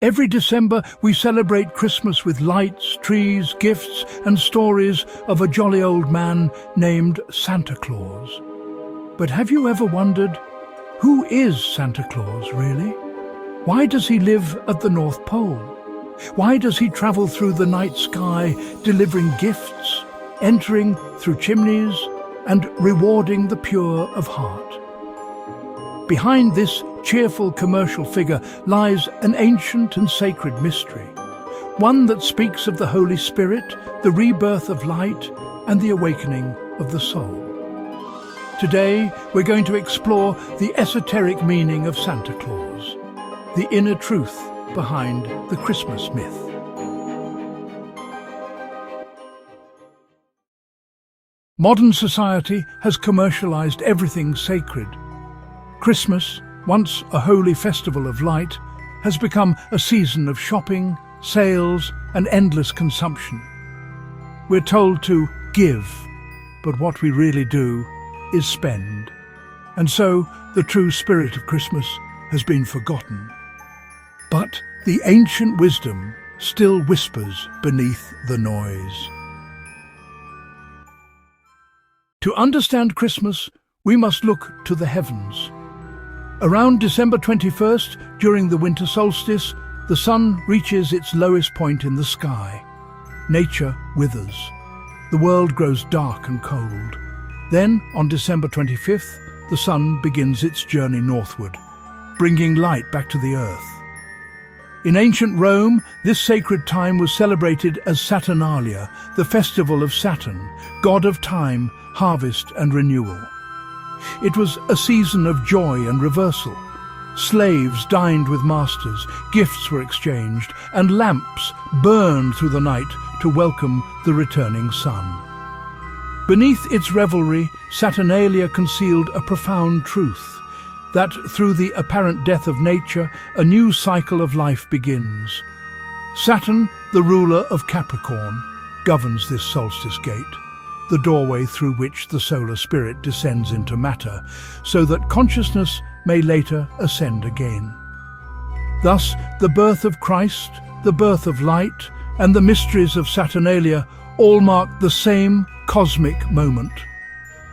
Every December we celebrate Christmas with lights, trees, gifts and stories of a jolly old man named Santa Claus. But have you ever wondered, who is Santa Claus really? Why does he live at the North Pole? Why does he travel through the night sky delivering gifts, entering through chimneys and rewarding the pure of heart? Behind this cheerful commercial figure lies an ancient and sacred mystery, one that speaks of the Holy Spirit, the rebirth of light, and the awakening of the soul. Today, we're going to explore the esoteric meaning of Santa Claus, the inner truth behind the Christmas myth. Modern society has commercialized everything sacred. Christmas, once a holy festival of light, has become a season of shopping, sales, and endless consumption. We're told to give, but what we really do is spend. And so the true spirit of Christmas has been forgotten. But the ancient wisdom still whispers beneath the noise. To understand Christmas, we must look to the heavens. Around December 21st, during the winter solstice, the sun reaches its lowest point in the sky. Nature withers. The world grows dark and cold. Then, on December 25th, the sun begins its journey northward, bringing light back to the earth. In ancient Rome, this sacred time was celebrated as Saturnalia, the festival of Saturn, god of time, harvest and renewal. It was a season of joy and reversal. Slaves dined with masters, gifts were exchanged, and lamps burned through the night to welcome the returning sun. Beneath its revelry, Saturnalia concealed a profound truth, that through the apparent death of nature, a new cycle of life begins. Saturn, the ruler of Capricorn, governs this solstice gate, the doorway through which the solar spirit descends into matter, so that consciousness may later ascend again. Thus, the birth of Christ, the birth of light, and the mysteries of Saturnalia all mark the same cosmic moment,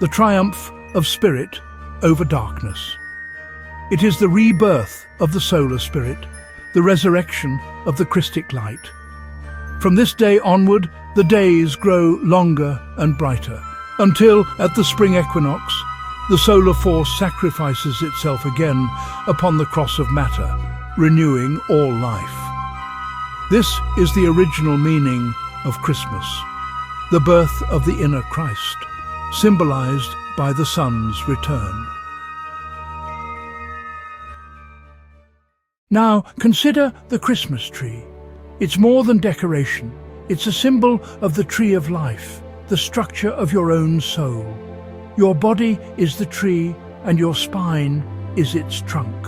the triumph of spirit over darkness. It is the rebirth of the solar spirit, the resurrection of the Christic light. From this day onward, the days grow longer and brighter, until, at the spring equinox, the solar force sacrifices itself again upon the cross of matter, renewing all life. This is the original meaning of Christmas, the birth of the inner Christ, symbolized by the sun's return. Now, consider the Christmas tree. It's more than decoration. It's a symbol of the tree of life, the structure of your own soul. Your body is the tree, and your spine is its trunk.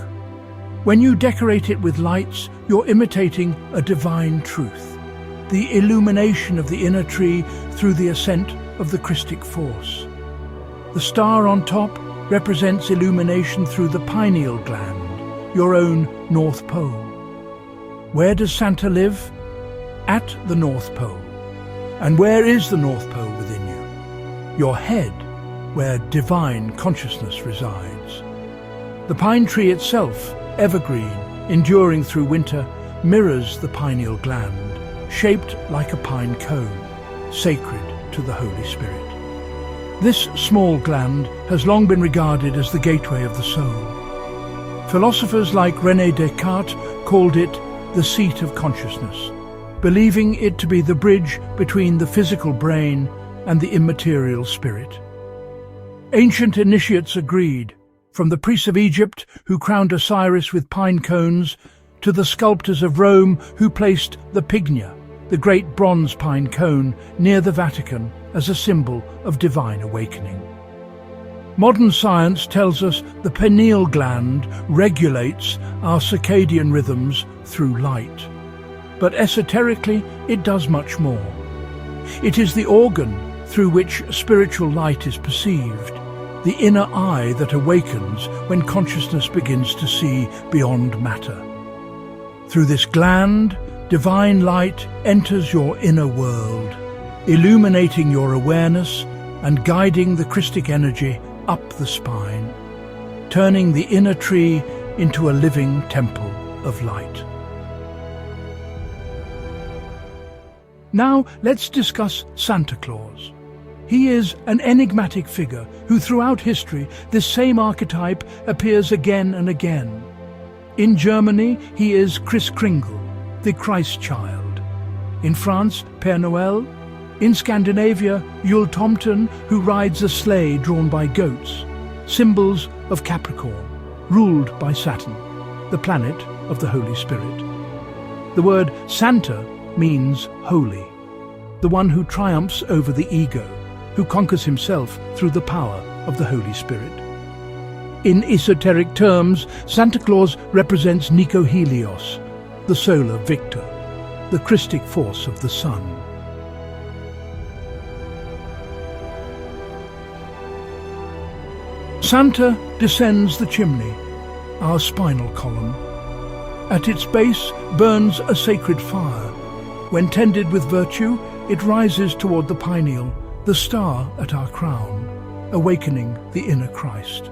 When you decorate it with lights, you're imitating a divine truth, the illumination of the inner tree through the ascent of the Christic force. The star on top represents illumination through the pineal gland, your own North Pole. Where does Santa live? At the North Pole. And where is the North Pole within you? Your head, where divine consciousness resides. The pine tree itself, evergreen, enduring through winter, mirrors the pineal gland, shaped like a pine cone, sacred to the Holy Spirit. This small gland has long been regarded as the gateway of the soul. Philosophers like René Descartes called it the seat of consciousness, believing it to be the bridge between the physical brain and the immaterial spirit. Ancient initiates agreed, from the priests of Egypt who crowned Osiris with pine cones, to the sculptors of Rome who placed the Pygnia, the great bronze pine cone, near the Vatican as a symbol of divine awakening. Modern science tells us the pineal gland regulates our circadian rhythms through light. But esoterically, it does much more. It is the organ through which spiritual light is perceived, the inner eye that awakens when consciousness begins to see beyond matter. Through this gland, divine light enters your inner world, illuminating your awareness and guiding the Christic energy up the spine, turning the inner tree into a living temple of light. Now let's discuss Santa Claus. He is an enigmatic figure who throughout history this same archetype appears again and again. In Germany he is Kris Kringle, the Christ child. In France, Père Noël. In Scandinavia, Yule Tomten, who rides a sleigh drawn by goats, symbols of Capricorn, ruled by Saturn, the planet of the Holy Spirit. The word Santa means holy, the one who triumphs over the ego, who conquers himself through the power of the Holy Spirit. In esoteric terms, Santa Claus represents Nico Helios, the solar victor, the Christic force of the sun. Santa descends the chimney, our spinal column. At its base burns a sacred fire. When tended with virtue, it rises toward the pineal, the star at our crown, awakening the inner Christ.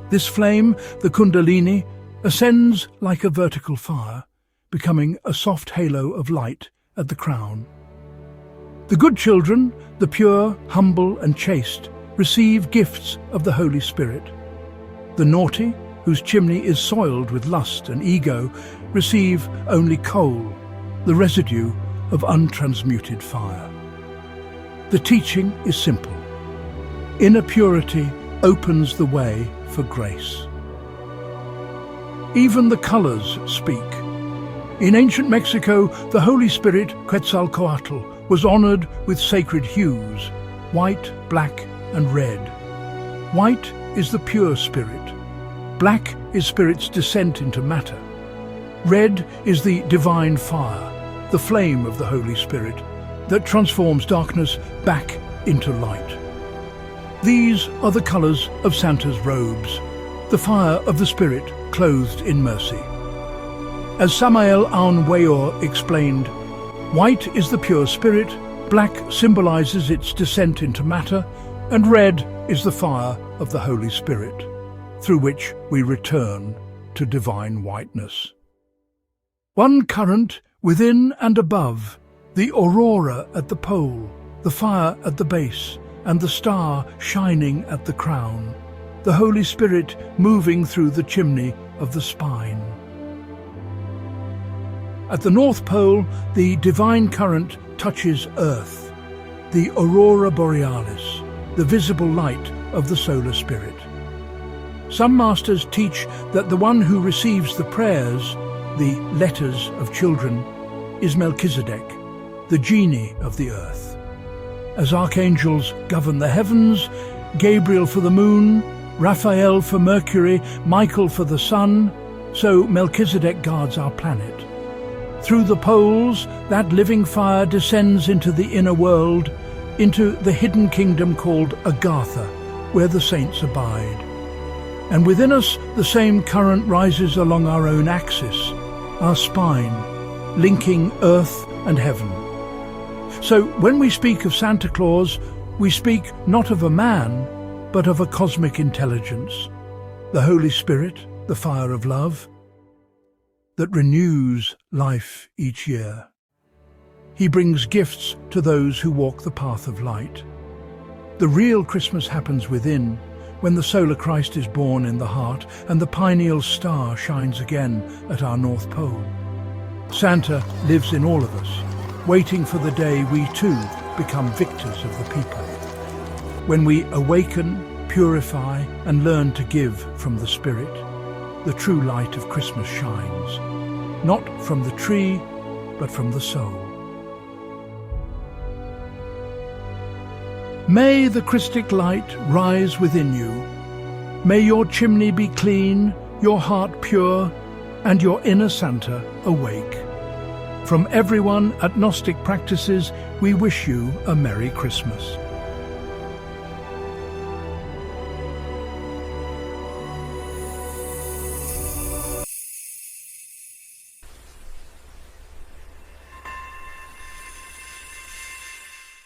This flame, the Kundalini, ascends like a vertical fire, becoming a soft halo of light at the crown. The good children, the pure, humble and chaste, receive gifts of the Holy Spirit. The naughty, whose chimney is soiled with lust and ego, receive only coal, the residue of untransmuted fire. The teaching is simple. Inner purity opens the way for grace. Even the colors speak. In ancient Mexico, the Holy Spirit, Quetzalcoatl, was honored with sacred hues, white, black, and red. White is the pure spirit. Black is spirit's descent into matter. Red is the divine fire, the flame of the Holy Spirit, that transforms darkness back into light. These are the colors of Santa's robes, the fire of the Spirit clothed in mercy. As Samael Aun Weor explained, white is the pure spirit, black symbolizes its descent into matter, and red is the fire of the Holy Spirit, through which we return to divine whiteness. One current within and above, the aurora at the pole, the fire at the base, and the star shining at the crown, the Holy Spirit moving through the chimney of the spine. At the North Pole, the divine current touches Earth, the aurora borealis, the visible light of the solar spirit. Some masters teach that the one who receives the prayers, the letters of children, is Melchizedek, the genie of the earth. As archangels govern the heavens, Gabriel for the moon, Raphael for Mercury, Michael for the sun, so Melchizedek guards our planet. Through the poles, that living fire descends into the inner world, into the hidden kingdom called Agartha, where the saints abide. And within us, the same current rises along our own axis, our spine, linking earth and heaven. So when we speak of Santa Claus, we speak not of a man, but of a cosmic intelligence, the Holy Spirit, the fire of love, that renews life each year. He brings gifts to those who walk the path of light. The real Christmas happens within, when the solar Christ is born in the heart and the pineal star shines again at our North Pole. Santa lives in all of us, waiting for the day we too become victors of the people. When we awaken, purify, and learn to give from the Spirit, the true light of Christmas shines, not from the tree, but from the soul. May the Christic light rise within you. May your chimney be clean, your heart pure, and your inner Santa awake. From everyone at Gnostic Practices, we wish you a Merry Christmas.